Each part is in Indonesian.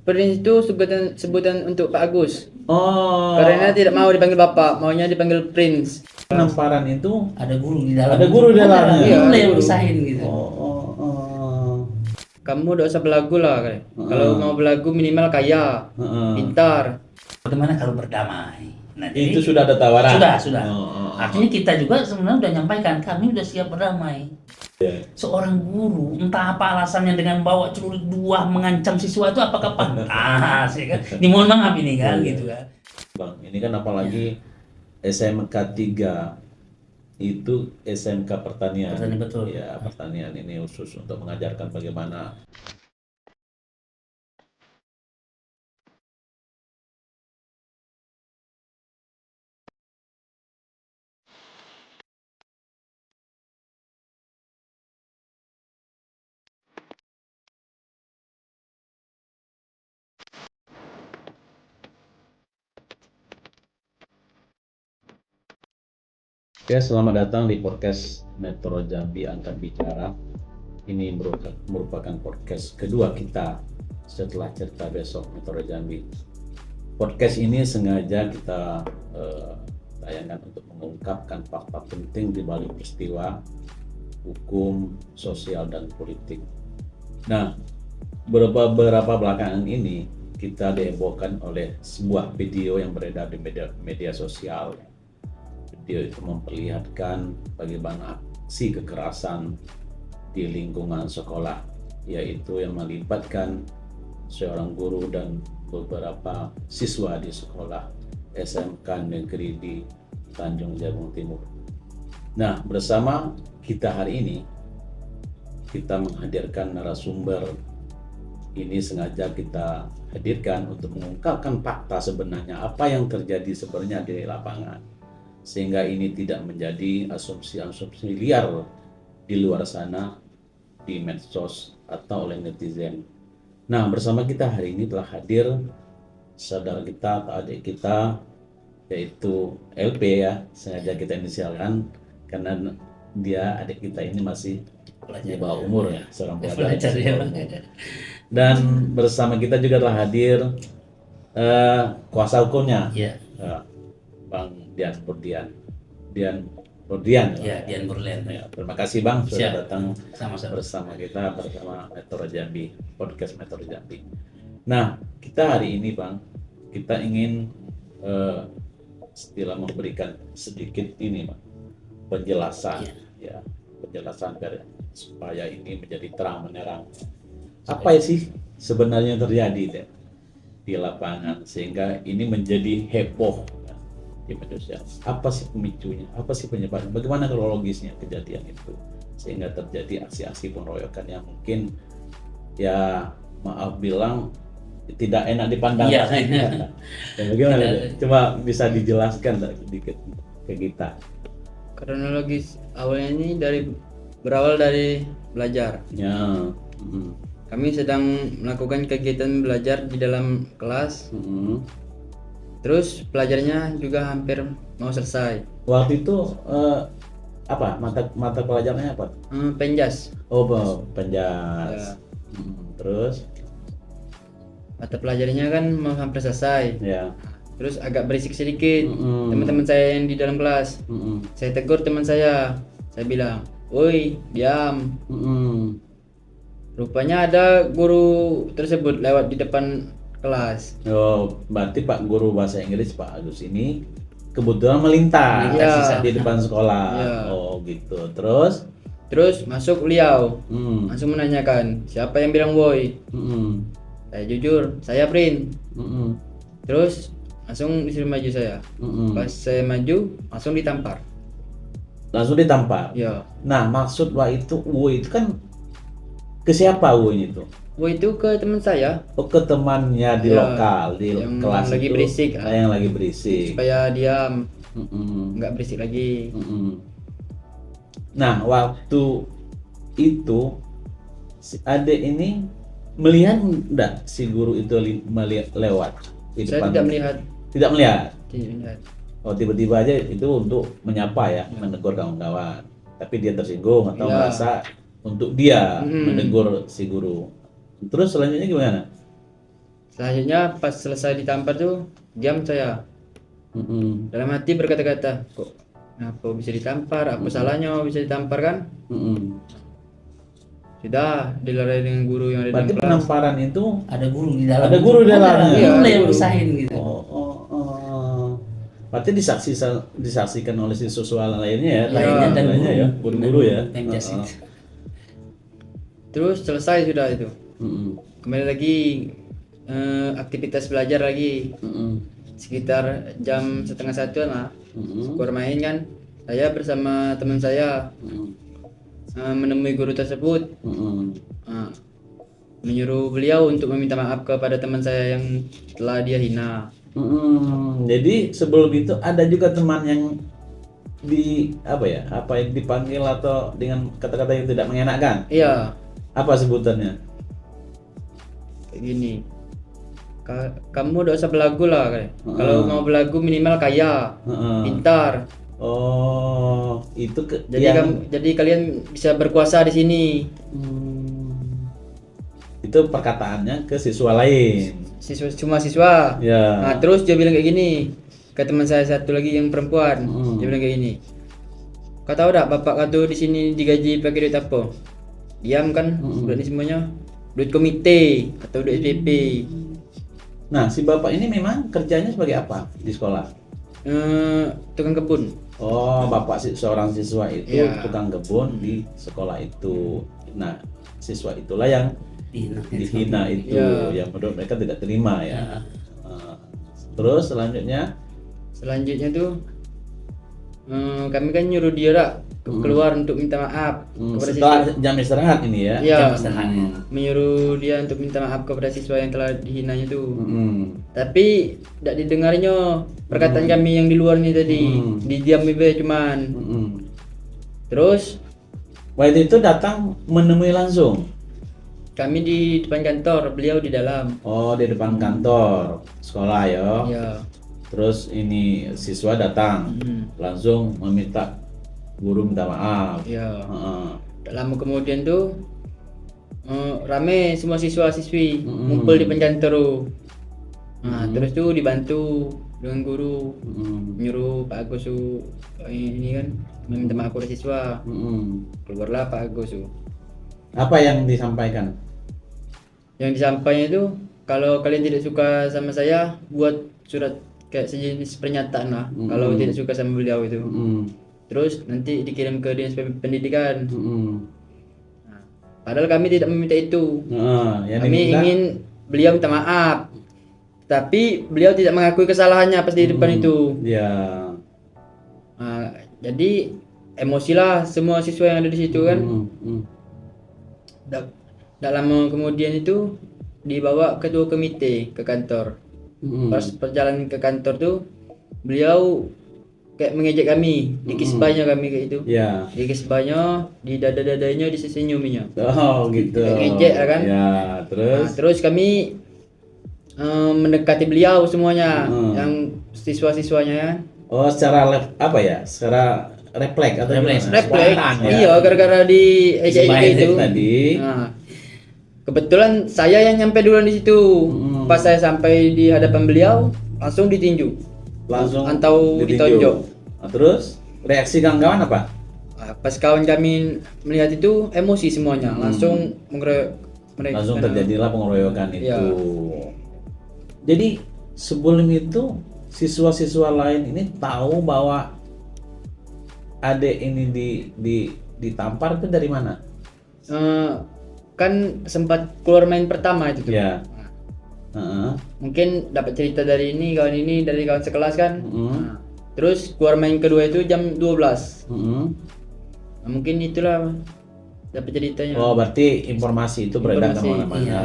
Prince itu sebutan untuk Pak Agus. Oh, Karena tidak mau dipanggil Bapak, maunya dipanggil Prince. penamparan itu Ada guru di dalam. ada guru di dalamnya. Iya, Guru ada yang guru. pisahin gitu. Oh. Kamu tidak usah belagu lah, kayak. Kalau mau belagu minimal kaya, pintar. Bagaimana kalau berdamai? Nah, jadi Itu sudah ada tawaran. Sudah. Oh. Artinya kita juga sebenarnya udah nyampaikan kami udah siap berdamai. Seorang guru entah apa alasannya dengan bawa celurit buah mengancam siswa itu apakah pantas ya kan? Ini mohon maaf ini kan gitu kan. Bang, ini kan apalagi SMK 3 itu SMK pertanian. Pertanian, betul. Ya, pertanian ini khusus untuk mengajarkan bagaimana Ya, selamat datang di podcast Metro Jambi Angkat Bicara. Ini merupakan podcast kedua kita setelah cerita besok Metro Jambi. Podcast ini sengaja kita tayangkan untuk mengungkapkan fakta penting di balik peristiwa hukum, sosial, dan politik. Nah, beberapa belakangan ini kita dihebohkan oleh sebuah video yang beredar di media sosial. Video itu memperlihatkan bagaimana aksi kekerasan di lingkungan sekolah, yaitu yang melibatkan seorang guru dan beberapa siswa di sekolah SMK Negeri di Tanjung Jabung Timur. Nah, bersama kita hari ini, kita menghadirkan narasumber. Ini sengaja kita hadirkan untuk mengungkapkan fakta sebenarnya apa yang terjadi sebenarnya di lapangan, sehingga ini tidak menjadi asumsi-asumsi liar di luar sana di medsos atau oleh netizen. Nah, bersama kita hari ini telah hadir saudara kita atau adik kita, yaitu LP ya, sengaja kita inisialkan karena dia adik kita ini masih di bawah umur ya, seorang pelajar ya. Dan bersama kita juga telah hadir kuasa hukumnya, Bang Dian Burdian. Dian Burlen. Ya, terima kasih Bang sudah datang Sama-sama. bersama kita bersama Metro Jambi, podcast Metro Jambi. Nah, kita hari ini Bang, kita ingin setelah memberikan sedikit ini Bang, penjelasan ya, penjelasan supaya ini menjadi terang menerang. Apa sih sebenarnya terjadi di lapangan sehingga ini menjadi heboh di media sosial? Apa sih pemicunya? Apa sih penyebabnya? Bagaimana kronologisnya kejadian itu sehingga terjadi aksi-aksi pengeroyokan yang mungkin ya maaf bilang tidak enak dipandang. Ya, bagaimana? Coba bisa dijelaskan sedikit ke kita. Kronologis awalnya ini berawal dari belajar. Ya. Kami sedang melakukan kegiatan belajar di dalam kelas. Terus pelajarnya juga hampir mau selesai. Waktu itu apa mata pelajarannya apa? Penjas. Oh, penjas. Ya. Terus Mata pelajarannya kan mau hampir selesai. ya. Terus agak berisik sedikit. Teman-teman saya yang di dalam kelas. Saya tegur teman saya. Saya bilang, "Woi, diam." Rupanya ada guru tersebut lewat di depan kelas. Oh, berarti Pak Guru Bahasa Inggris Pak Agus ini kebetulan melintas di depan sekolah. Ya. Oh, gitu. Terus masuk beliau. Langsung menanyakan, "Siapa yang bilang woi?" Saya jujur, saya Prin. Terus langsung disuruh maju saya. Pas saya maju, langsung ditampar. Langsung ditampar. Ya. Nah, maksud woi itu kan ke siapa woi itu? Woi itu ke teman saya. Oh, ke temannya di lokal, di yang kelas lagi itu. berisik. Yang lagi berisik. Supaya diam. Nggak berisik lagi. Nah, waktu itu si adek ini melihat enggak si guru itu lewat di Saya depan? tidak melihat. Tidak melihat. Tidak melihat. Oh, tiba-tiba aja itu untuk menyapa ya, menegur kawan-kawan. Tapi dia tersinggung atau merasa untuk dia menegur si guru. Terus selanjutnya gimana? Selanjutnya pas selesai ditampar tuh diam saya. Dalam hati berkata-kata, kok kenapa bisa ditampar? Apa salahnya bisa ditampar kan? Sudah dilerai dengan guru yang ada Berarti dalam kelas. penamparan itu Ada guru di dalam. Ada guru di dalamnya. Iya, Ada yang guru. pisahin gitu. Berarti disaksikan oleh siswa lainnya ya, Lainnya dan lainnya guru. ya, guru-guru ya. Pemjas Heeh. itu. Terus selesai sudah itu. Mm-mm. Kembali lagi aktivitas belajar lagi. Mm-mm. Sekitar jam 12:30 lah. Mm-mm. Keluar main kan. Saya bersama teman saya Mm-mm. menemui guru tersebut. Mm-mm. Menyuruh beliau untuk meminta maaf kepada teman saya yang telah dia hina. Jadi sebelum itu ada juga teman yang yang dipanggil atau dengan kata-kata yang tidak mengenakan. Iya, Apa sebutannya? kayak gini. Kamu tidak usah belagu lah, kayak. Kalau mau belagu minimal kaya, Heeh. pintar. Oh, itu Jadi kalian bisa berkuasa di sini. Itu perkataannya ke siswa lain. Cuma siswa. Ya. Nah, terus dia bilang kayak gini ke teman saya satu lagi yang perempuan. Dia bilang kayak gini. Kau tahu tak bapak kau tuh di sini digaji pakai duit apa? Diam kan? Duit ini semuanya duit komite atau duit SPP. Nah, si bapak ini memang kerjanya sebagai apa di sekolah? Tukang kebun. Oh, bapak seorang siswa itu Ya. tukang kebun di sekolah itu. Nah, siswa itulah yang dihina itu, Ya. yang menurut mereka tidak terima ya. Nah, terus selanjutnya tuh kami kan nyuruh dia rak keluar untuk minta maaf kepada setelah siswa. jam istirahat ini ya. Iya, Jam istirahatnya. menyuruh dia untuk minta maaf kepada siswa yang telah dihinanya tuh. Tapi Tapi tidak didengarnya perkataan kami yang di luar nih tadi. Didiam aja cuman. Terus waktu itu datang menemui langsung. kami di depan kantor, beliau di dalam. Oh, di depan kantor sekolah ya. Ya. Terus ini siswa datang langsung meminta guru minta maaf. Ya. Heeh. Tak lama kemudian tuh rame semua siswa-siswi ngumpul di depan kantor tuh. Nah, terus tuh dibantu dengan guru menyuruh Pak Agus tuh ini kan meminta maaf kepada siswa. Keluarlah Pak Agus tuh. Apa yang disampaikan? Yang disampaikan itu kalau kalian tidak suka sama saya buat surat kayak sejenis pernyataan lah. Kalau tidak suka sama beliau itu. Terus nanti dikirim ke dinas pendidikan. Nah, padahal kami tidak meminta itu. Yang Kami diminta? ingin beliau minta maaf. Tapi beliau tidak mengakui kesalahannya pas di depan itu. Ya. Nah, jadi emosilah semua siswa yang ada di situ kan. Tak lama kemudian itu dibawa ketua komite ke kantor. Pas perjalanan ke kantor tuh beliau kayak mengejek kami, di kisbahnya kami kayak itu. Ya. Di kisbahnya, di dada-dadanya disenyuminya. Oh gitu. Kayak ngejek ya kan? Ya, terus. Nah, terus kami mendekati beliau semuanya, yang siswa-siswanya ya. Oh, secara secara refleks atau Refleks. gimana? Refleks. Spontan, ya. Iya, gara-gara di ejek itu. Tadi. Nah, kebetulan saya yang nyampe duluan di situ. Pas saya sampai di hadapan beliau, langsung ditinju. Langsung atau ditinju. ditonjok. Nah, terus reaksi kawan-kawan apa? Nah, pas kawan kami melihat itu emosi semuanya, langsung mereka Langsung terjadilah pengeroyokan itu. Iya. Jadi sebelum itu siswa-siswa lain ini tahu bahwa adik ini ditampar itu dari mana? Kan sempat keluar main pertama itu tuh. Ya. Mungkin dapat cerita dari ini dari kawan sekelas kan. Mm-hmm. Terus keluar main kedua itu jam 12. Nah, mungkin itulah dapat ceritanya. Oh, berarti informasi itu beredar kemana-mana. Iya,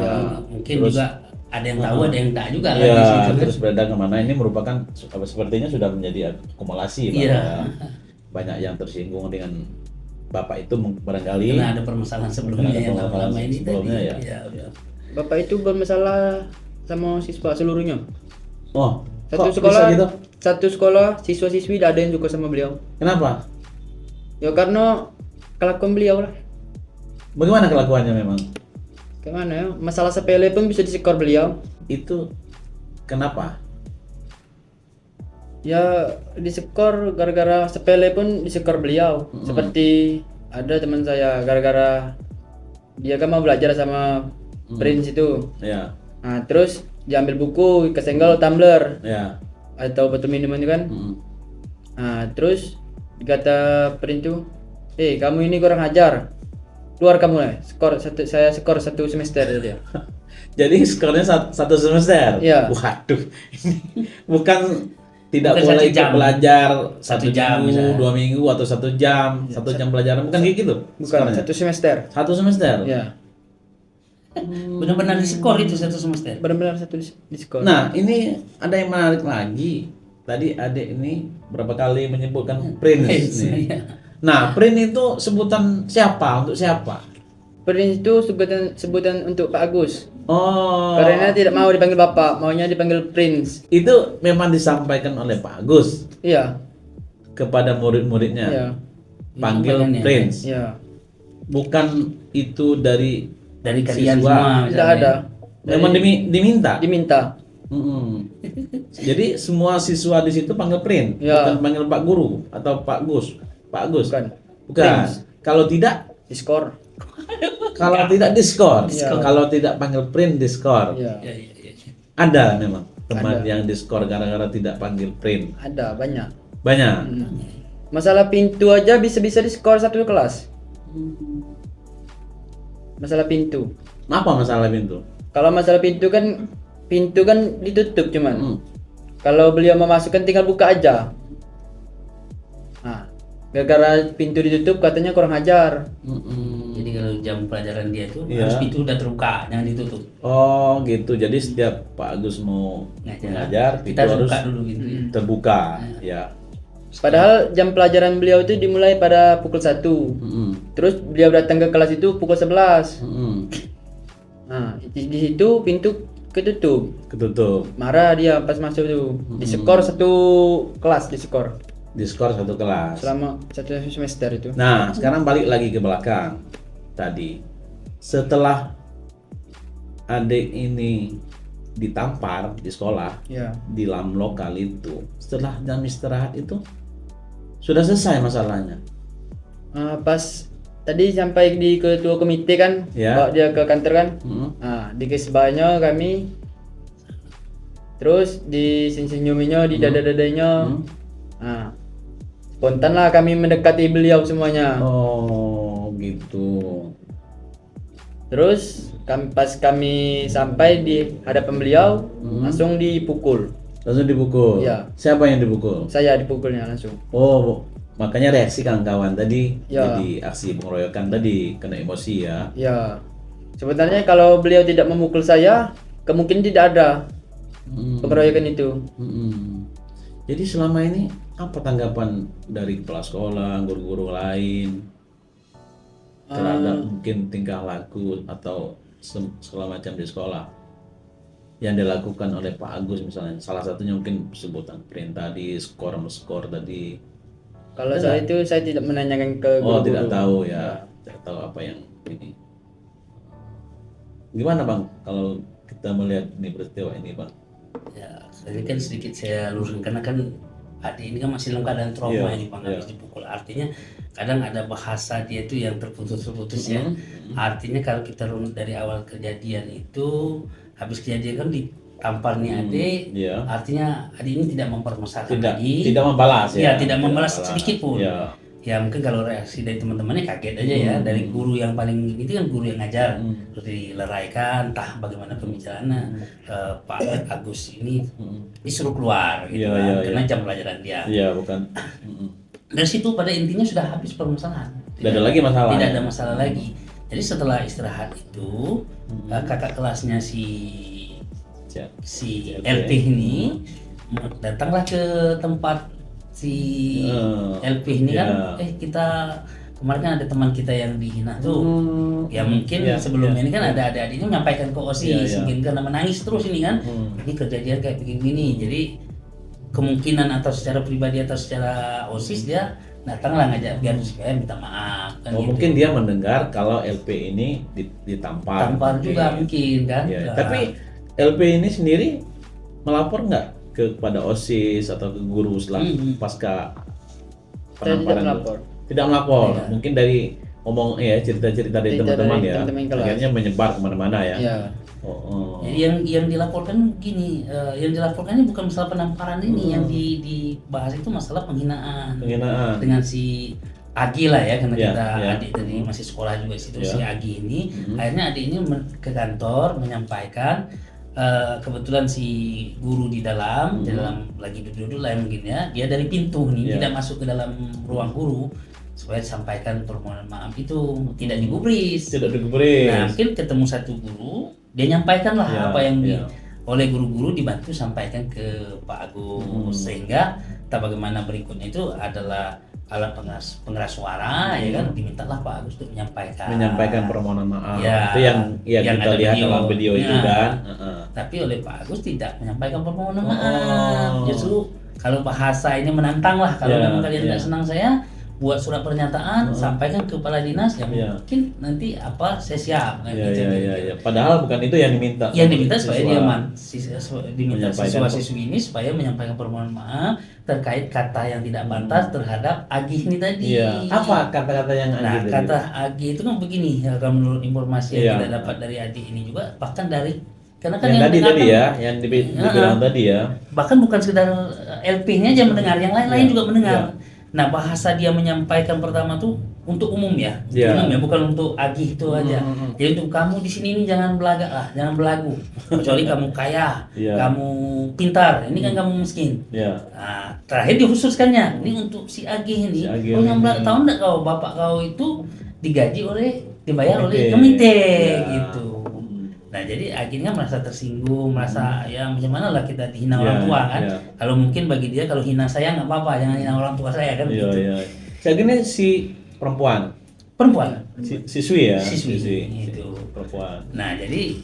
mungkin Terus, juga ada yang tahu, ada yang tak juga kan Iya, di situ kan. terus beredar kemana ini merupakan sepertinya sudah menjadi akumulasi bahwa Iya. banyak yang tersinggung dengan bapak itu barangkali. Karena ada permasalahan sebelumnya yang lama ini sebelumnya tadi. ya. Iya. Bapak itu bermasalah sama siswa seluruhnya. Oh, Satu kok sekolah, bisa gitu? satu sekolah siswa-siswi tidak ada yang suka sama beliau. Kenapa? Ya karena kelakuan beliau lah. Bagaimana kelakuannya memang? Kayak mana ya? Masalah sepele pun bisa disekor beliau. itu kenapa? Ya diskor gara-gara sepele pun diskor beliau. Seperti ada teman saya gara-gara dia kan mau belajar sama Prince itu. Ya. Nah, terus diambil buku, kesenggol tumbler Ya. atau botol minuman itu kan. Nah, terus dikata Prince tuh, kamu ini kurang ajar. Keluar kamu lah. Saya skor 1 semester dia. Jadi skornya satu semester. Iya. Waduh. Bukan tidak Bukan boleh 1 jam. ikut belajar 1 jam minggu, misalnya. 2 minggu atau 1 jam, 1 jam pelajaran bukan kayak gitu. Bukan skornya? 1 semester. 1 semester. Ya, Benar-benar diskor itu 1 semester. benar-benar 1 diskor. Nah, ini ada yang menarik lagi. Tadi adik ini berapa kali menyebutkan Prince nih. Iya. Nah, Prince itu sebutan siapa? Untuk siapa? Prince itu sebutan untuk Pak Agus. Oh, Karena tidak mau dipanggil Bapak, maunya dipanggil Prince. itu memang disampaikan oleh Pak Agus Iya, kepada murid-muridnya. iya, Panggil Pengennya. Prince. iya. Bukan itu dari Dari kalian siswa. semua Tidak misalnya. ada. Memang diminta. Diminta. Jadi semua siswa di situ panggil Prince, Ya. bukan panggil Pak Guru atau Pak Gus. Pak Gus. Bukan. Bukan. Prince. Kalau tidak, Diskor. kalau tidak diskor. Ya. Kalau tidak panggil Prince diskor. Iya. Iya, iya, iya. Ada memang teman Ada. yang diskor gara-gara tidak panggil Prince. Ada banyak. Banyak. Masalah pintu aja bisa-bisa diskor 1 kelas. Masalah pintu. Apa masalah pintu? Kalau masalah pintu kan ditutup cuman. Hmm. Kalau beliau memasukkan tinggal buka aja. Nah, gara-gara pintu ditutup katanya kurang ajar. Jadi kalau jam pelajaran dia tuh Iya. harus pintu udah terbuka, jangan ditutup. Oh gitu. Jadi setiap Pak Agus mau mengajar, Kita pintu harus harus buka dulu gitu. terbuka. Ya. Padahal jam pelajaran beliau itu dimulai pada pukul 1. Terus beliau datang ke kelas itu pukul 11. Nah, di situ pintu ketutup. Ketutup. Marah dia pas masuk tuh. Diskor 1 kelas diskor Diskor 1 kelas. selama 1 semester itu. Nah, sekarang balik lagi ke belakang. Tadi, setelah adik ini ditampar di sekolah, Ya. di dalam lokal itu, setelah jam istirahat itu, sudah selesai masalahnya. Pas tadi sampai di ketua komite kan, Ya. bawa dia ke kantor kan. Mm-mm. Nah, di kesbahnya kami, terus di senyuminya, di dada-dadanya. Nah, spontan lah kami mendekati beliau semuanya. Oh, gitu. Terus pas kami sampai di hadapan beliau, langsung dipukul. Langsung dipukul. Ya. Siapa yang dipukul? Saya dipukulnya langsung. Oh, makanya reaksi kawan-kawan tadi Ya. jadi aksi pengeroyokan tadi, kena emosi ya. Ya, sebenarnya kalau beliau tidak memukul saya, kemungkinan tidak ada pengeroyokan itu. Jadi selama ini apa tanggapan dari kepala sekolah, guru-guru lain terhadap mungkin tingkah laku atau segala macam di sekolah yang dilakukan oleh Pak Agus misalnya? Salah satunya mungkin sebutan perintah di skor tadi. Kalau saya itu saya tidak menanyakan ke Oh, guru-guru. tidak tahu ya, tidak tahu apa yang ini. Gimana Bang kalau kita melihat ini peristiwa ini Bang? Ya, tadi kan sedikit saya luruskan karena kan adik ini kan masih dalam keadaan trauma Iya, ini Bang, iya. habis dipukul. Artinya kadang ada bahasa dia itu yang terputus-putus ya. Artinya kalau kita runut dari awal kejadian itu, habis kejadian kan ditampar nih adik, Iya. artinya adik ini tidak mempermasalahkan Tidak lagi. tidak membalas ya. Ya, tidak membalas sedikit pun. Ya. Ya mungkin kalau reaksi dari teman-temannya kaget aja ya, dari guru yang paling itu kan guru yang ngajar, terus dileraikan, entah bagaimana pembicaraannya. Pak Agus ini disuruh keluar gitu Iya, kan, iya, karena jam pelajaran dia. Iya, bukan. Dari situ pada intinya sudah habis permasalahan. Tidak ada lagi masalah. Tidak ada masalah lagi. Jadi setelah istirahat itu kakak kelasnya si LP ini datanglah ke tempat si LP ini kan, kita kemarin kan ada teman kita yang dihina tuh. Ya mungkin sebelumnya ini kan ada adik-adiknya menyampaikan ke OSIS, mungkin karena menangis terus ini kan. Ini kejadian kayak begini. Jadi kemungkinan atau secara pribadi atau secara OSIS dia datanglah ngajak biar supaya minta maaf kan gitu. Mungkin dia mendengar kalau LP ini ditampar. Tampar juga mungkin kan. Ya, Nah, tapi LP ini sendiri melapor nggak kepada OSIS atau ke guru setelah pasca Saya tidak penamparan? melapor. Tidak melapor. Tidak. Mungkin dari cerita-cerita dari Cerita teman-teman dari ya. teman-teman kelas. Akhirnya menyebar kemana-mana ya. Iya. Jadi yang dilaporkan gini, yang dilaporkan ini bukan masalah penamparan ini, yang dibahas itu masalah penghinaan. Dengan si Agi lah ya, karena kita adik tadi masih sekolah juga di situ, si Agi ini, akhirnya adik ini ke kantor menyampaikan, kebetulan si guru di dalam lagi duduk-duduk lah mungkin ya, dia dari pintu nih tidak masuk ke dalam ruang guru supaya disampaikan permohonan maaf itu tidak digubris. Nah mungkin ketemu satu guru, dia nyampaikan lah apa yang oleh guru-guru dibantu sampaikan ke Pak Agus, sehingga bagaimana berikutnya itu adalah alat pengeras suara ya kan, dimintalah Pak Agus untuk menyampaikan permohonan maaf. Ya, itu yang kita lihat dalam video itu kan. Tapi oleh Pak Agus tidak menyampaikan permohonan maaf. Justru kalau bahasa ini menantang lah, kalau memang kalian tidak senang saya buat surat pernyataan, sampaikan ke kepala dinas yang mungkin nanti saya siap kan gitu. Padahal bukan itu yang diminta. Yang diminta supaya dia diminta siswa-siswi ini supaya menyampaikan permohonan maaf terkait kata yang tidak pantas terhadap Agi ini tadi. Apa kata-kata yang Agi tadi? Kata Agi itu kan begini, kalau menurut informasi yang kita dapat dari Adi ini juga, bahkan dari karena kan yang tadi ya, yang dibilang tadi ya. Bahkan bukan sekedar LP-nya aja mendengar, yang lain-lain juga mendengar. Nah, bahasa dia menyampaikan pertama tuh untuk umum ya, umum ya, bukan untuk Agi itu aja. Jadi untuk kamu di sini ini jangan belagak lah, jangan belagu. Kecuali kamu kaya, kamu pintar, ini kan kamu miskin. Nah, terakhir dikhususkannya, ini untuk si Agi ini. Oh, yang tahu enggak kau bapak kau itu dibayar oleh komite gitu. Nah jadi akhirnya merasa tersinggung, merasa ya macam mana lah kita dihina orang tua kan. Kalau mungkin bagi dia kalau hina saya nggak apa-apa, jangan hina orang tua saya kan gitu. Akhirnya si perempuan, siswi ya, siswi itu perempuan. Nah jadi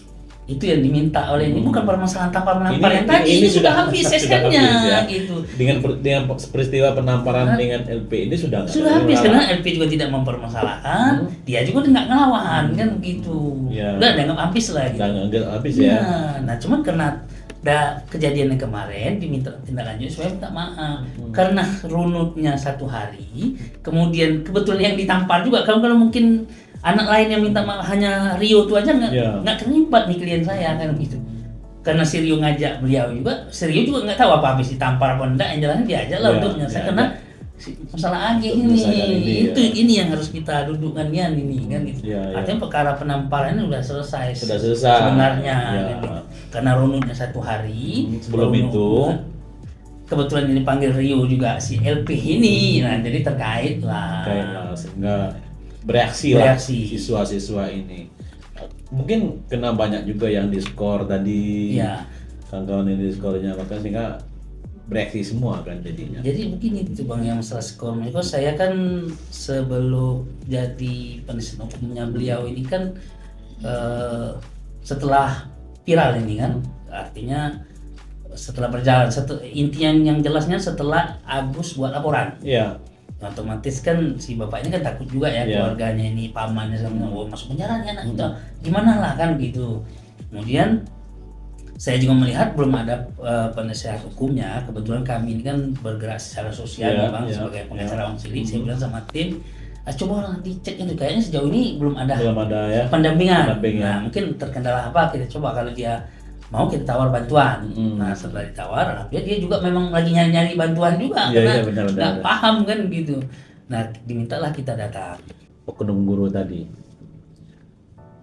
itu yang diminta oleh ini, bukan permasalahan tampar menampar yang tadi, ini sudah habis sesnya gitu. Dengan peristiwa penamparan dengan LP ini sudah habis, karena LP juga tidak mempermasalahkan, dia juga nggak ngelawan kan begitu. Udah dianggap habis lah gitu. Dianggap habis ya. Nah cuman karena kejadian yang kemarin diminta tindak lanjut supaya minta maaf karena runutnya 1 hari, kemudian kebetulan yang ditampar juga, kalau mungkin anak lain yang minta maaf hanya Rio itu aja nggak terlibat nih klien saya kan gitu. Karena si Rio ngajak beliau juga, si Rio juga nggak tahu apa habis ditampar apa enggak, yang jelasnya dia aja lah untuk menyelesaikan karena masalah Agi ini. Ini yang harus kita dudukkan ini kan gitu. Artinya perkara penamparan ini sudah selesai sebenarnya gitu. Karena runutnya 1 hari sebelum itu kebetulan ini panggil Rio juga si LP ini, nah jadi terkait lah sehingga bereaksi siswa-siswa ini. Mungkin kena banyak juga yang diskor tadi, kawan-kawan yang diskornya, bahkan sehingga bereaksi semua kan jadinya. Jadi begini itu Bang, yang masalah skor, saya kan sebelum jadi penasihat hukumnya beliau ini kan setelah viral ini kan, artinya setelah berjalan, intinya yang jelasnya setelah Agus buat laporan. Otomatis kan si bapak ini kan takut juga ya, keluarganya ini, pamannya sama masuk penjara nih anak kita, gimana lah kan gitu. Kemudian saya juga melihat belum ada penasehat hukumnya, kebetulan kami ini kan bergerak secara sosial Bang, sebagai pengacara orang cilik. Saya bilang sama tim, coba lah dicek itu, kayaknya sejauh ini belum ada ya pendampingan. Nah mungkin terkendala apa, kita coba kalau dia mau kita tawar bantuan. Nah setelah ditawar, dia juga memang lagi nyari bantuan juga karena nggak paham kan gitu. Nah dimintalah kita datang. Oknum guru tadi,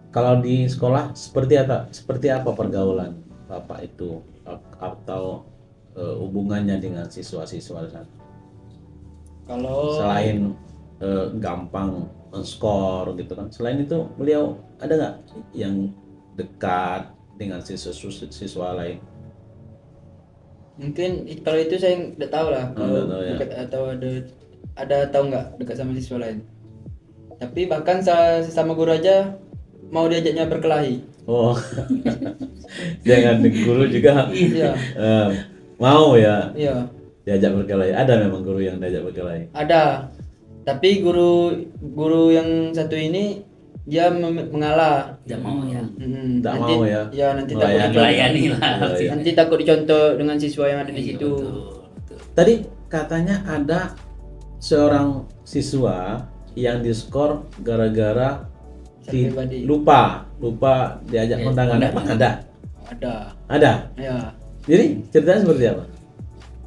kalau di sekolah seperti apa pergaulan bapak itu atau hubungannya dengan siswa-siswa sana? Kalau selain gampang skor gitu kan, selain itu beliau ada nggak yang dekat dengan siswa lain? Mungkin kalau itu saya nggak tahu lah, kalau dekat atau ada tahu nggak dekat sama siswa lain. Tapi bahkan sesama guru aja mau diajaknya berkelahi. Jangan guru juga mau ya diajak berkelahi. Ada memang guru yang diajak berkelahi? Ada, tapi guru yang satu ini dia mengalah. Tidak mau ya. Nggak Nanti, mau ya. Ya nanti takut Melayani. Melayani lah. Iya. nanti takut dicontoh dengan siswa yang ada di Iya, situ. betul. Tadi katanya ada seorang siswa yang diskor gara-gara Pribadi. lupa diajak Ya, kondangan. kondangan. Emang ada? Ada. Ya. Jadi ceritanya seperti apa?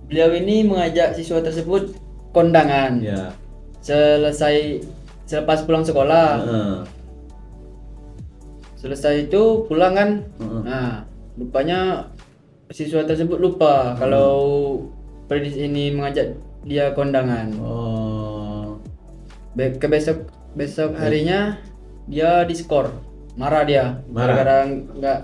Beliau ini mengajak siswa tersebut kondangan. Ya. Selepas pulang sekolah. Heeh. Selesai itu pulang kan. Heeh. Nah, rupanya siswa tersebut lupa kalau predis ini mengajak dia kondangan. Oh. Besok harinya dia diskor. Marah dia. Marah. Gara-gara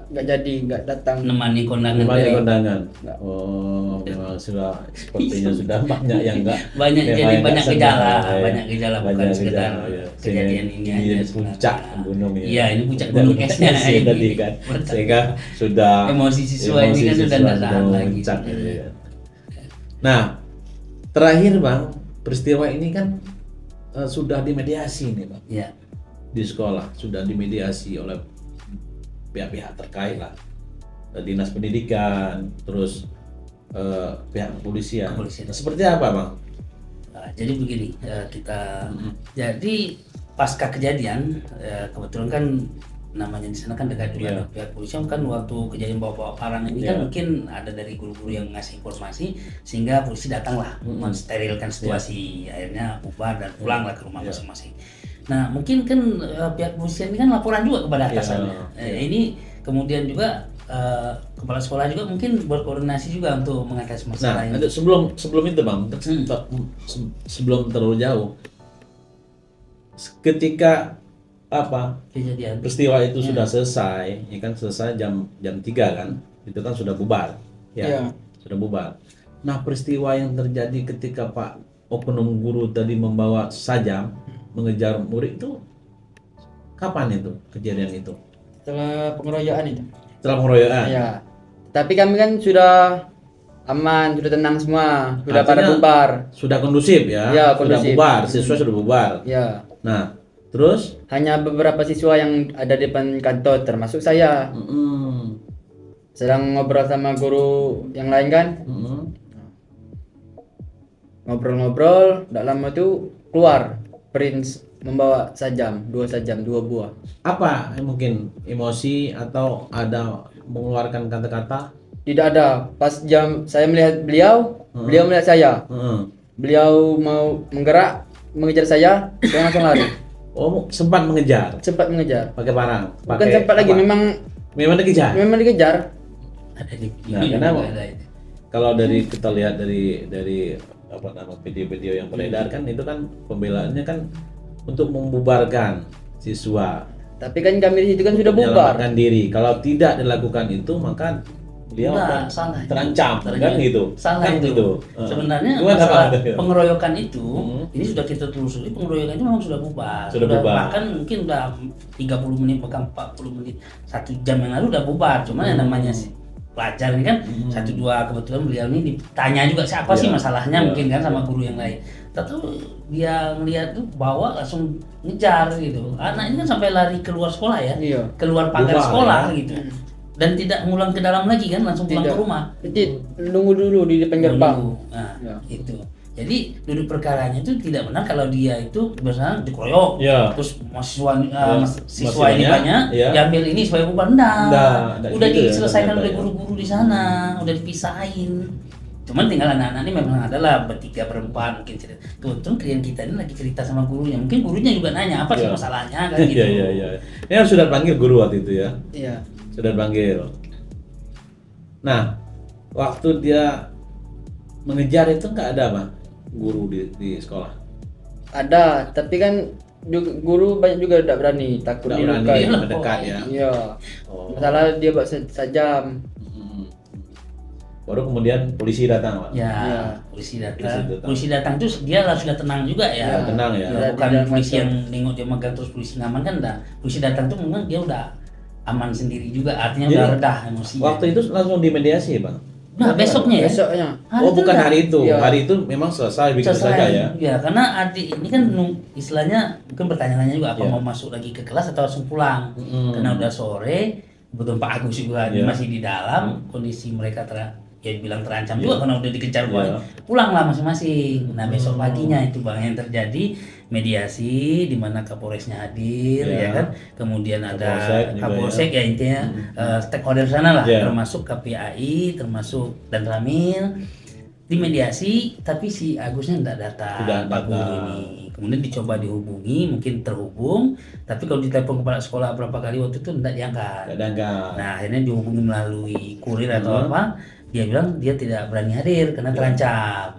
nggak jadi, nggak datang. Nemani kondangan. Gimana kondangan? Nggak. Oh, memang sudah sepertinya sudah banyak yang enggak. Banyak yang jadi lain banyak nggak gejala, senang, ya. banyak gejala bukan Banyak sekedar gejala, ya. kejadian ini Sehingga aja. puncak gunung ya. Iya, ini puncak gunung esnya Esnya ini. tadi kan. Sehingga sudah Emosi siswa ini kan sudah siswa nggak tahan lagi. memuncak, ya. Nah, terakhir Bang, peristiwa ini kan sudah dimediasi nih Bang. Iya. Di sekolah sudah dimediasi oleh pihak-pihak terkait lah, dinas pendidikan, terus pihak kepolisian. Seperti apa Bang? Nah, jadi begini, jadi pasca kejadian kebetulan kan namanya di sana kan dekat juga ada pihak kepolisian kan, waktu kejadian bawa-bawa parang ini kan mungkin ada dari guru-guru yang ngasih informasi sehingga polisi datanglah mensterilkan situasi, akhirnya bubar dan pulanglah ke rumah masing-masing. Nah mungkin kan pihak kepolisian ini kan laporan juga kepada atasannya. Ini kemudian juga kepala sekolah juga mungkin berkoordinasi juga untuk mengatasi masalah ini. Nah, sebelum itu Bang, sebelum terlalu jauh, ketika Kejadian peristiwa itu sudah selesai, ya kan selesai jam 3 kan, itu kan sudah bubar, sudah bubar. Nah peristiwa yang terjadi ketika Pak oknum guru tadi membawa sajam mengejar murid itu kapan itu kejadian itu? Setelah pengeroyokan itu. Setelah pengeroyokan. Ya. Tapi kami kan sudah aman, sudah tenang semua, sudah pada Artinya bubar. Sudah kondusif ya? Ya, sudah kondusif. bubar, siswa sudah bubar. Ya. Nah, terus? Hanya beberapa siswa yang ada di depan kantor, termasuk saya. Sedang ngobrol sama guru yang lain kan. Ngobrol-ngobrol, tidak lama itu keluar Prince membawa dua sajam, 2 buah. Apa mungkin emosi atau ada mengeluarkan kata-kata? Tidak ada. Pas jam saya melihat beliau, beliau melihat saya. Beliau mau menggerak, mengejar saya langsung lari. Oh, sempat mengejar? Sempat mengejar. Pakai parang? Bukan sempat lagi, memang dikejar? Memang dikejar. ada di Nah, kenapa? ada itu. Kalau kita lihat dari video-video yang beredar kan, itu kan pembelaannya kan untuk membubarkan siswa. Tapi kan kami di situ kan sudah bubar. Menyelamatkan diri. Kalau tidak dilakukan itu maka dia akan salah terancam kan gitu. Salah kan itu. gitu. Sebenarnya Gimana, masalah Pak? pengeroyokan itu ini sudah kita telusuri, pengeroyokan itu memang sudah bubar. Sudah bubar. Bahkan mungkin udah 30 menit bahkan 40 menit 1 jam yang lalu udah bubar. Cuman yang namanya pelajar ini kan 1-2 kebetulan beliau ini ditanya juga siapa sih masalahnya mungkin kan sama guru yang lain. Tahu dia ngeliat tuh bawa langsung ngejar gitu. Anak ini kan sampai lari keluar sekolah ya. Iya. Keluar pagar Bubar, sekolah ya. gitu. Dan tidak ngulang ke dalam lagi kan, langsung pulang ke rumah. Jadi nunggu dulu di depan gerbang. Nah, Ya. itu. Jadi duduk perkaranya itu tidak benar kalau dia itu biasanya dikeroyok, Ya. terus siswa ini Mahasiswanya, banyak, ya. diambil ini supaya bubar. Enggak, udah gitu ya, diselesaikan ternyata oleh ya. guru-guru di sana, udah dipisahin. Cuman tinggal anak-anak ini memang adalah bertiga berempat mungkin cerita. Kebetulan klien kita ini lagi cerita sama gurunya, mungkin gurunya juga nanya apa sih Ya. masalahnya kan gitu. Iya. Ini harus sudah panggil guru waktu itu ya. Iya. Sudah panggil. Nah, waktu dia mengejar itu nggak ada Bang guru di sekolah. Ada, tapi kan guru banyak juga tidak berani, takut Nggak berani dilukai. mendekat ya. Iya. Oh. Masalah dia bawa sajam. Baru kemudian polisi datang Pak. Ya, Iya. polisi datang. datang. Polisi datang tuh dia lah sudah tenang juga ya. Ya, tenang ya. Ya, bukan Tidak polisi macam. yang nengok dia megang terus polisi ngaman kan enggak. Polisi datang tuh memang dia udah aman sendiri juga, artinya Jadi, udah redah emosinya. Waktu itu langsung dimediasi Bang. Nah, besoknya ya. Besoknya. Oh, bukan hari itu. Iya. Hari itu memang selesai begitu saja ya. Ya, karena adik ini kan istilahnya mungkin bertanya-tanya juga apa Iya. mau masuk lagi ke kelas atau langsung pulang. Karena udah sore, kebetulan Pak Agus juga Iya. masih di dalam, kondisi mereka ya bilang terancam juga karena udah dikejar Iya. pulanglah masing-masing. Nah, besok paginya itu Bang yang terjadi mediasi di mana Kapolresnya hadir Iya. ya kan. Kemudian ada Kapolsek juga Kapolsek ya intinya stakeholder sana lah, Iya. termasuk KPAI, termasuk dan Ramil dimediasi, tapi si Agusnya tidak datang. Tidak Pak Guru datang. ini. Kemudian dicoba dihubungi, mungkin terhubung, tapi kalau ditelepon kepala sekolah berapa kali waktu itu tidak diangkat. Kadang-kadang. Nah, akhirnya dihubungi melalui kurir atau apa, dia bilang dia tidak berani hadir karena terancam.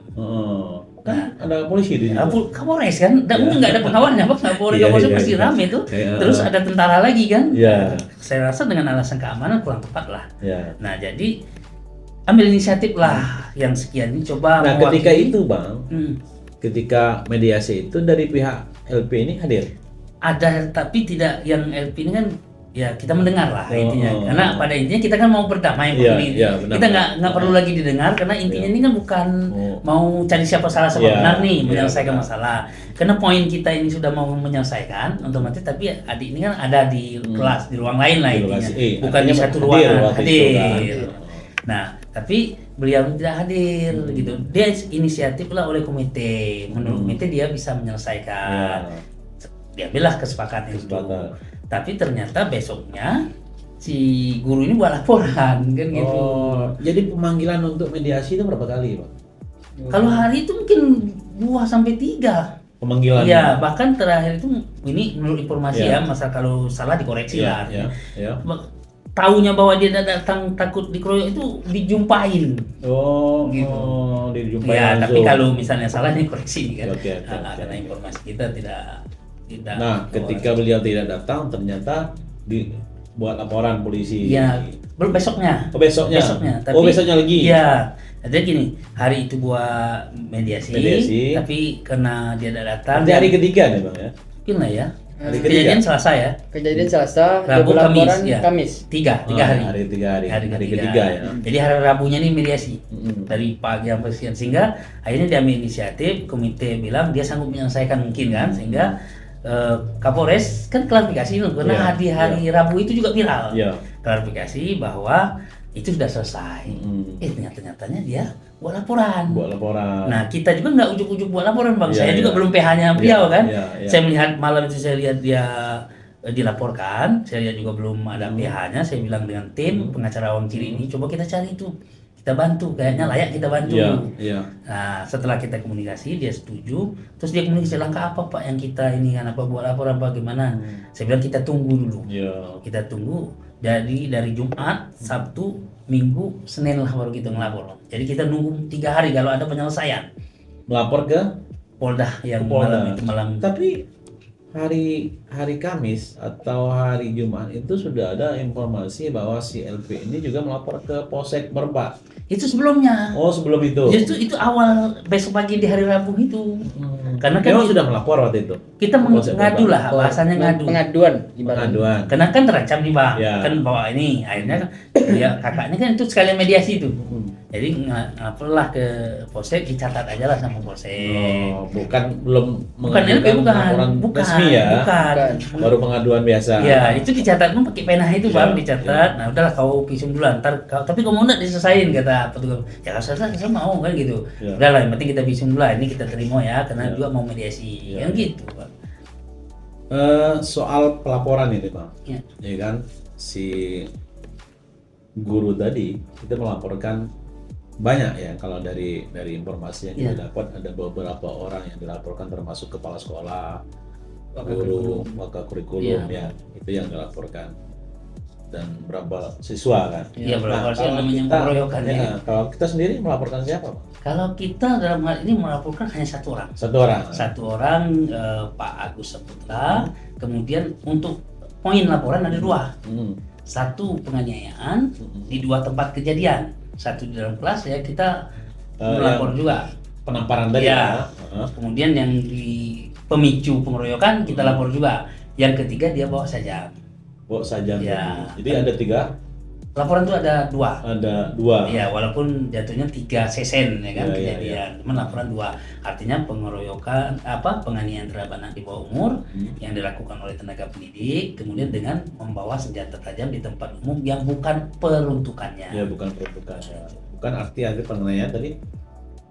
Kan ada polisi di situ. Kapolres kan, mungkin nggak ada pengawalnya, Pak. Kapolres Iya, Kapolres iya, pasti iya. rame itu. Iya. Terus ada tentara lagi kan. Iya. Saya rasa dengan alasan keamanan kurang tepat lah. Ya. Nah, jadi ambil inisiatif lah yang sekian ini coba. Nah, ketika mewakili. itu, Bang, ketika mediasi itu dari pihak LP ini hadir. Ada, tapi tidak yang LP ini kan ya kita mendengar lah intinya. Oh. Karena pada intinya kita kan mau berdamai Iya, ini. iya, benar. Kita nggak perlu lagi didengar karena intinya ini kan bukan Oh. mau cari siapa salah siapa Iya, benar nih, iya, menyelesaikan benar. masalah. Karena poin kita ini sudah mau menyelesaikan otomatis, tapi adik ini kan ada di kelas di ruang lain lah Di intinya. lokasi. Bukan di Artinya satu hadir ruangan waktu itu kan. hadir. Nah, tapi beliau tidak hadir gitu. Dia inisiatif lah oleh komite. Menurut komite dia bisa menyelesaikan. Ya. Diambillah kesepakatan itu. Kesepakatan. Tapi ternyata besoknya si guru ini buat laporan kan gitu. Oh, jadi pemanggilan untuk mediasi itu berapa kali, Pak? Kalau hari itu mungkin 2 sampai 3. Pemanggilan. Iya, bahkan terakhir itu ini menurut informasi Iya. ya, masa kalau salah dikoreksi lah. Iya, iya. Taunya bahwa dia datang takut dikeroyok itu dijumpain. Oh, Gitu. oh, dijumpai Ya, langsung. tapi kalau misalnya salah ini koreksi kan. Oke, oke, Nah, oke. karena informasi kita tidak. Nah, ketika beliau tidak datang, ternyata dibuat laporan polisi. Ya, besoknya. Oh, besoknya. Tapi, Oh, besoknya lagi. Iya. Jadi gini, hari itu buat mediasi. Tapi karena dia tidak datang. Nanti hari ketiga nih, Bang ya. Mungkin lah ya. Hari Kejadian ketiga. Selasa ya. Kejadian Selasa, Rabu, dia laporan Kamis, ya. Kamis. Tiga Oh, hari. Hari ketiga ya. Jadi hari Rabunya ini mediasi. Mm-mm. Dari pagi sampai siang, sehingga akhirnya dia ambil inisiatif, komite bilang dia sanggup menyelesaikan mungkin kan, sehingga Kapolres kan klarifikasi loh, karena Iya, di hari Rabu itu juga viral. Iya. Klarifikasi bahwa itu sudah selesai. Ternyatanya dia buat laporan. Buat laporan. Nah, kita juga nggak ujuk-ujuk buat laporan, Bang. Iya, Saya juga iya. belum PH-nya beliau Iya, kan. iya, iya. Saya melihat malam itu, saya lihat dia dilaporkan, saya lihat juga belum ada PH-nya. Saya bilang dengan tim pengacara Wang Ciri ini, coba kita cari itu, kita bantu, kayaknya layak kita bantu. Iya, iya. Nah, setelah kita komunikasi, dia setuju. Terus dia komunikasi, langkah apa Pak yang kita ini kan, apa buat laporan apa gimana? Saya bilang kita tunggu dulu. Iya. Kita tunggu dari Jumat, Sabtu, Minggu, Senin lah baru kita ngelapor. Jadi kita nunggu 3 hari kalau ada penyelesaian. Melapor ke Polda yang Polda. malam. Tapi hari Kamis atau hari Jumat itu sudah ada informasi bahwa si LP ini juga melapor ke Polsek Merbak. Itu sebelumnya. Oh, sebelum itu. Itu awal besok pagi di hari Rabu itu. Karena kan Memang sudah melapor waktu itu. kita Polsek mengadu Merbak. lah, bahasanya ngadu. Pengaduan ibaratnya. Pengaduan. Karena kan terancam nih Bang, Ya. kan bawa ini akhirnya kan ya kakaknya kan itu sekalian mediasi itu. Jadi ngelaporlah ke Polsek, dicatat aja lah sama Polsek. Oh, belum Bukan LP, laporan bukan, resmi ya. bukan. Baru pengaduan biasa. Ya, itu dicatat pakai pena itu Ya, Bang, dicatat. Nah, udahlah kau visum dulu, ntar kau, tapi kamu enggak diselesain kata petugas. Ya kalau saya mau kan gitu. Ya. Udahlah, yang penting kita visum dulu lah, ini kita terima ya karena Ya. juga mau mediasi. Ya. Yang gitu, Bang. Soal pelaporan ini, Bang. Ya. Ya kan, si guru tadi itu melaporkan banyak ya, kalau dari informasi yang kita dapat ada beberapa orang yang dilaporkan, termasuk kepala sekolah, guru, wakil kurikulum ya, itu yang dilaporkan, dan berapa siswa kan. Iya, berapa sih kalau namanya kita- pengeroyokan ya. kalau kita sendiri melaporkan siapa, Pak? Kalau kita dalam hal ini melaporkan hanya satu orang. Satu orang. Pak Agus Saputra. Kemudian untuk poin laporan ada 2. Satu penganiayaan di 2 tempat kejadian. Satu di dalam kelas ya kita melapor juga. Penamparan tadi Ya. ya. Kemudian yang di pemicu pengeroyokan kita lapor juga. Yang ketiga dia bawa sajam. Bawa sajam. Ya. Jadi ada 3 Laporan itu ada 2. Ada 2. Ya, walaupun jatuhnya 3 sesen ya kan Ya, kejadian. Cuman laporan 2. Artinya pengeroyokan penganiayaan terhadap anak di bawah umur yang dilakukan oleh tenaga pendidik, kemudian dengan membawa senjata tajam di tempat umum yang bukan peruntukannya. Ya, bukan peruntukannya. Bukan arti penganiayaan tadi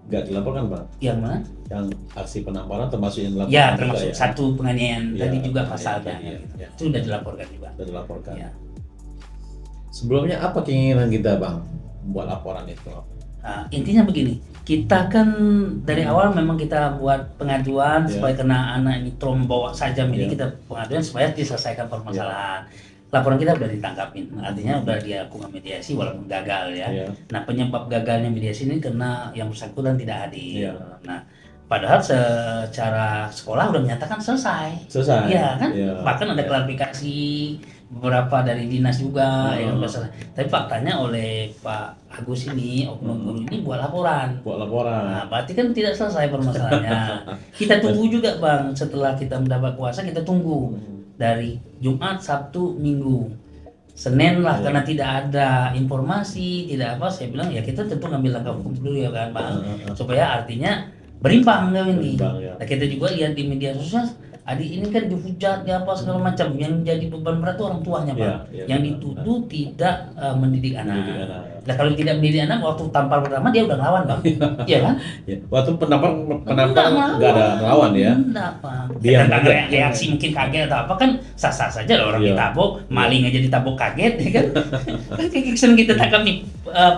nggak dilaporkan, Bang. Yang mana? Yang aksi penamparan termasuk yang dilaporkan. Ya, juga, termasuk satu penganiayaan Ya, tadi juga penganiayaan pasalnya. tadi, ya. Gitu. Ya. Itu sudah dilaporkan juga. Sudah dilaporkan. Ya. Sebelumnya apa keinginan kita, Bang, buat laporan itu? Nah, intinya begini, kita kan dari awal memang kita buat pengaduan supaya kena anak ini bawa sajam ini kita pengaduan supaya diselesaikan permasalahan. Laporan kita udah ditangkapin, artinya udah dilakukan mediasi walaupun gagal ya. Nah, penyebab gagalnya mediasi ini karena yang bersangkutan tidak hadir. Nah, padahal secara sekolah udah menyatakan selesai. Iya kan? Bahkan ada klarifikasi beberapa dari dinas juga yang masalah. Tapi faktanya oleh Pak Agus ini, oknum guru ini buat laporan. Nah, berarti kan tidak selesai permasalahannya. Kita tunggu juga, Bang, setelah kita mendapat kuasa kita tunggu dari Jumat, Sabtu, Minggu. Senin lah karena tidak ada informasi, tidak apa, saya bilang ya kita tentu ngambil langkah hukum dulu ya kan, Bang. Supaya artinya berimbang kan ini. Nah, kita juga lihat di media sosial adik ini kan dihujat ya apa segala macam, yang jadi beban berat itu orang tuanya, Pak. Yang dituduh tidak mendidik anak. Nah, kalau tidak mendidik anak waktu tampar pertama dia udah ngelawan, Bang. Iya kan? Waktu penampar nggak ada ngelawan ya. Enggak, Bang. Dia tentang reaksi mungkin kaget atau apa kan sah-sah saja lah orang ditabok, maling aja ditabok kaget ya kan. Kan kayak sering kita tangkap nih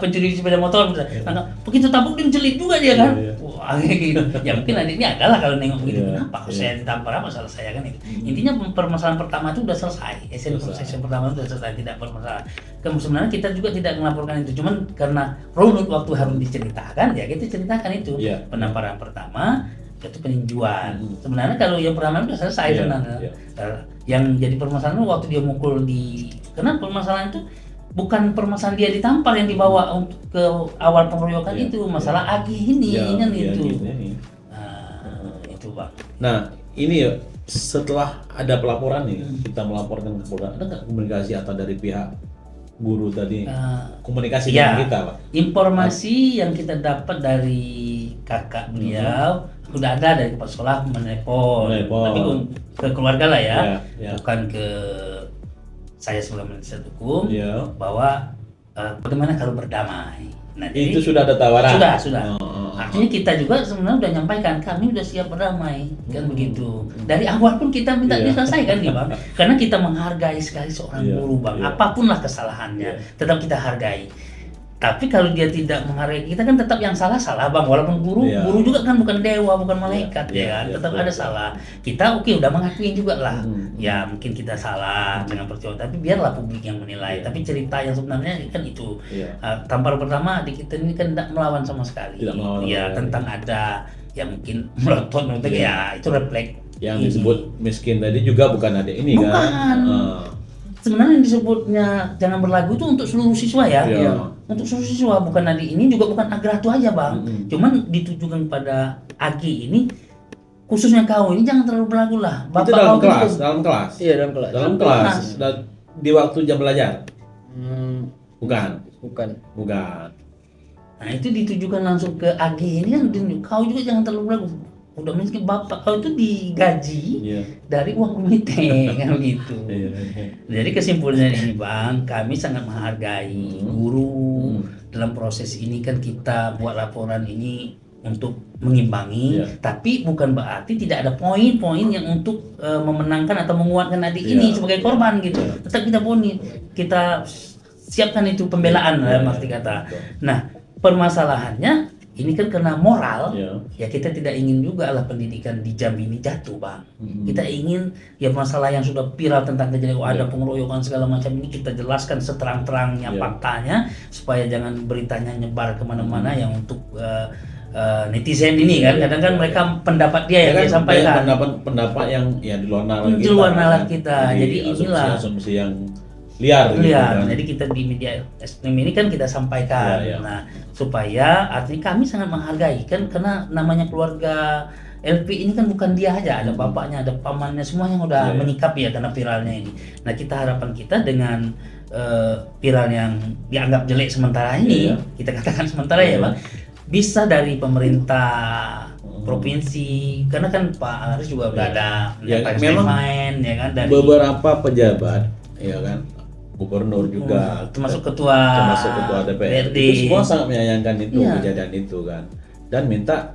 pencuri sepeda motor tangkap, begitu tabok dia menjelit juga dia kan. Wah, kayak gitu. Ya mungkin adiknya adalah kalau nengok begitu, kenapa kalau saya ditampar apa salah saya kan itu. Intinya permasalahan pertama itu udah selesai. Sesi pertama itu udah selesai, tidak bermasalah. Sebenarnya kita juga tidak melaporkan itu, cuman karena runut waktu harus diceritakan ya kita ceritakan itu. Penamparan pertama itu peninjuan. Sebenarnya kalau yang pertama udah selesai sebenarnya. Yang jadi permasalahan waktu dia mukul karena permasalahan itu bukan permasalahan dia ditampar yang dibawa untuk ke awal pengeroyokan itu, masalah agih ini kan itu. Nah, itu, Bang. Nah, ini ya setelah ada pelaporan nih, kita melaporkan ke Polda, ada nggak komunikasi atau dari pihak guru tadi komunikasi dengan kita, Pak? Informasi yang kita dapat dari kakak beliau sudah ada dari kepala sekolah menelpon, tapi ke keluarga lah ya, bukan ke saya sebagai penasihat hukum, bahwa bagaimana kalau berdamai. Nah, itu sudah ada tawaran? Sudah. Artinya kita juga sebenarnya sudah nyampaikan kami sudah siap berdamai, kan begitu. Dari awal pun kita minta diselesaikan nih, Bang, karena kita menghargai sekali seorang guru, Bang. Apapun lah kesalahannya, tetap kita hargai. Tapi kalau dia tidak menghargai kita kan tetap yang salah, Bang. Walaupun guru juga kan bukan dewa, bukan malaikat ya kan, tetap ada salah. Kita udah mengakuin juga lah. Ya mungkin kita salah dengan percobaan, tapi biarlah publik yang menilai. Tapi cerita yang sebenarnya kan itu. Tampar pertama adik kita ini kan tidak melawan sama sekali. Tentang ada yang mungkin melotot ya itu refleks. Yang disebut miskin tadi juga bukan adik ini kan? Sebenarnya yang disebutnya jangan berlagu itu untuk seluruh siswa ya. Untuk seluruh siswa, bukan adik ini juga bukan Agratu aja, Bang. Cuman ditujukan pada Agi ini, khususnya kau ini jangan terlalu berlagu lah. Bapak itu dalam kelas. Iya, dalam kelas. Dalam kelas. Dan di waktu jam belajar. Bukan. Nah, itu ditujukan langsung ke Agi ini kan, kau juga jangan terlalu berlagu. Udah miskin bapak kau itu digaji dari uang komite kan gitu. Jadi kesimpulannya ini, Bang, kami sangat menghargai guru dalam proses ini kan kita buat laporan ini untuk mengimbangi, tapi bukan berarti tidak ada poin-poin yang untuk memenangkan atau menguatkan adik ini sebagai korban gitu. Tetap kita siapkan itu pembelaan dalam arti kata. Nah, permasalahannya ini kan karena moral, ya kita tidak ingin juga lah pendidikan di Jambi ini jatuh, Bang. Kita ingin ya masalah yang sudah viral tentang kejadian ada pengeroyokan segala macam ini kita jelaskan seterang-terangnya faktanya supaya jangan beritanya nyebar kemana-mana yang untuk netizen ini kan. Kadang kan mereka pendapat dia yang dia sampaikan. Pendapat yang ya di luar nalar kita. Jadi inilah asumsi yang liar. Gitu kan. Jadi kita di media stream ini kan kita sampaikan. Nah, supaya artinya kami sangat menghargai kan karena namanya keluarga LP ini kan bukan dia aja, ada bapaknya, ada pamannya, semua yang udah menyikapi ya karena viralnya ini. Nah, harapan kita dengan viral yang dianggap jelek sementara ini, kita katakan sementara ya Bang, bisa dari pemerintah provinsi, karena kan Pak Aris juga udah ada memang main ya kan, dari beberapa pejabat ya kan, gubernur juga termasuk ketua DPR itu semua sangat menyayangkan itu kejadian itu kan, dan minta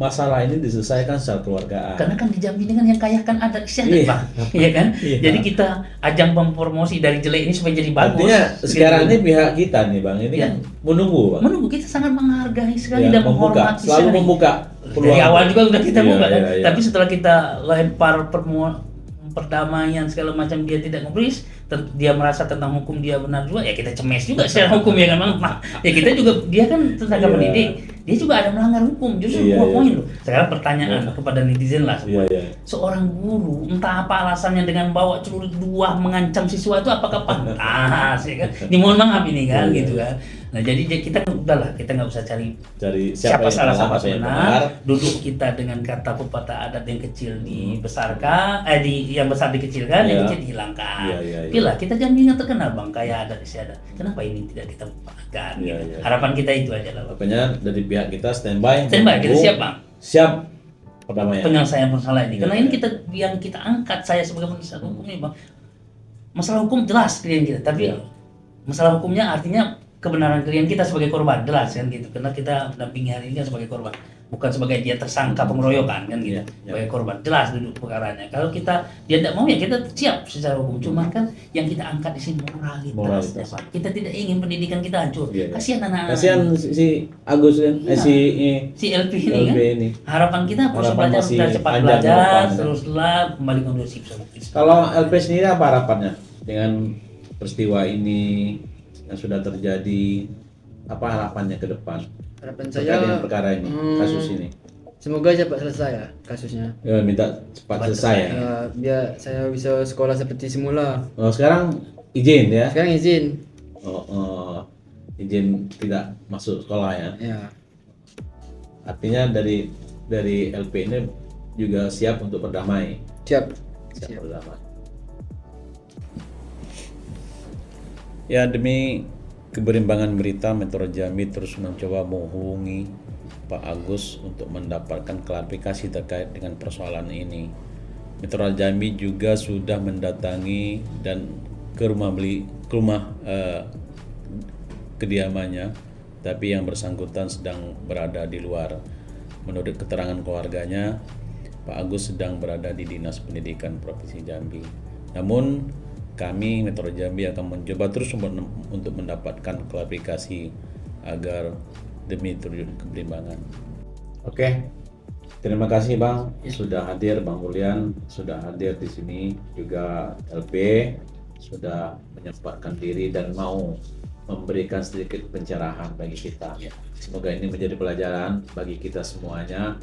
masalah ini diselesaikan secara keluargaan. Karena kan di Jambi dengan yang kaya kan adat istiadat Pak, iya kan? Jadi kita ajang mempromosi dari jelek ini supaya jadi bagus. Artinya sekarang ini pihak kita nih Bang, ini kan menunggu Bang. Menunggu, kita sangat menghargai sekali dan menghormati selalu membuka peluang. Dari awal juga udah kita buka kan. Iya. Tapi setelah kita lempar perdamaian segala macam dia tidak ngubris, dia merasa tentang hukum dia benar juga, ya kita cemes juga secara hukum ya kan Bang. Ya kita juga, dia kan tenaga pendidik, dia juga ada melanggar hukum, justru poin loh. Sekarang pertanyaan kepada netizen lah semua. Seorang guru entah apa alasannya dengan bawa celurit 2 mengancam siswa itu apakah pantas ya kan? Dimohon maaf ini kan gitu kan. Nah jadi kita udahlah, kita nggak usah cari siapa salah siapa benar. Duduk kita dengan kata pepatah adat, yang kecil dibesarkan, yang besar dikecilkan, yang kecil dihilangkan. Bila kita Jambi yang terkenal Bang kaya adat istiadat, kenapa ini tidak kita lupakan? Harapan kita itu aja lah. Makanya dari pihak kita standby kita siap Bang. Siap perdamaian. Penyelesaian masalah ini. Karena ini yang kita angkat, saya sebagai penasihat hukum ini Bang. Masalah hukum jelas klien kita, tapi masalah hukumnya artinya kebenaran klien kita sebagai korban, jelas kan gitu. Karena kita mendampingi hari ini kan sebagai korban, bukan sebagai dia tersangka pengeroyokan kan gitu. Sebagai korban, jelas duduk perkaranya. Kalau dia tidak mau ya kita siap secara hukum. Cuma kan yang kita angkat di sini moralitas. Pak. Kita tidak ingin pendidikan kita hancur. Kasihan anak-anak. Kasihan si Agus kan, si LP ini kan. Harapan kita proses belajar sudah cepat belajar, teruslah kembali kondusif. Kalau LP sendiri apa harapannya dengan peristiwa ini yang sudah terjadi, apa harapannya ke depan? Harapan saya dengan perkara ini, kasus ini. Semoga cepat selesai ya kasusnya. Ya, minta cepat selesai ya. Biar saya bisa sekolah seperti semula. Sekarang izin ya? Sekarang izin. Izin tidak masuk sekolah ya? Ya. Artinya dari LP ini juga siap untuk berdamai. Siap berdamai. Ya, demi keberimbangan berita, Metro Jambi terus mencoba menghubungi Pak Agus untuk mendapatkan klarifikasi terkait dengan persoalan ini. Metro Jambi juga sudah mendatangi dan ke rumah kediamannya, tapi yang bersangkutan sedang berada di luar. Menurut keterangan keluarganya, Pak Agus sedang berada di Dinas Pendidikan Provinsi Jambi. Namun kami Metro Jambi akan mencoba terus untuk mendapatkan klarifikasi agar demi terwujud keberimbangan. Oke, terima kasih Bang sudah hadir, Bang Julian sudah hadir di sini, juga LP sudah menyempatkan diri dan mau memberikan sedikit pencerahan bagi kita. Semoga ini menjadi pelajaran bagi kita semuanya.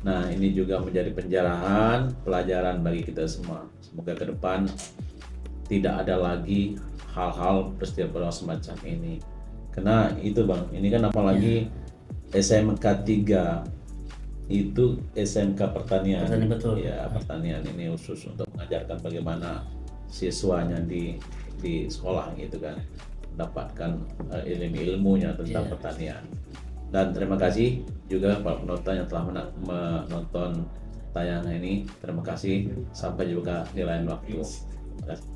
Nah, ini juga menjadi pelajaran bagi kita semua. Semoga ke depan tidak ada lagi hal-hal peristiwa semacam ini. Karena itu Bang, ini kan apalagi SMK 3 itu SMK pertanian. Betul. Ya, pertanian ini khusus untuk mengajarkan bagaimana siswanya di sekolah gitu kan, mendapatkan ilmunya tentang pertanian. Dan terima kasih juga para penonton yang telah menonton tayangan ini. Terima kasih, sampai jumpa di lain waktu. Terima kasih.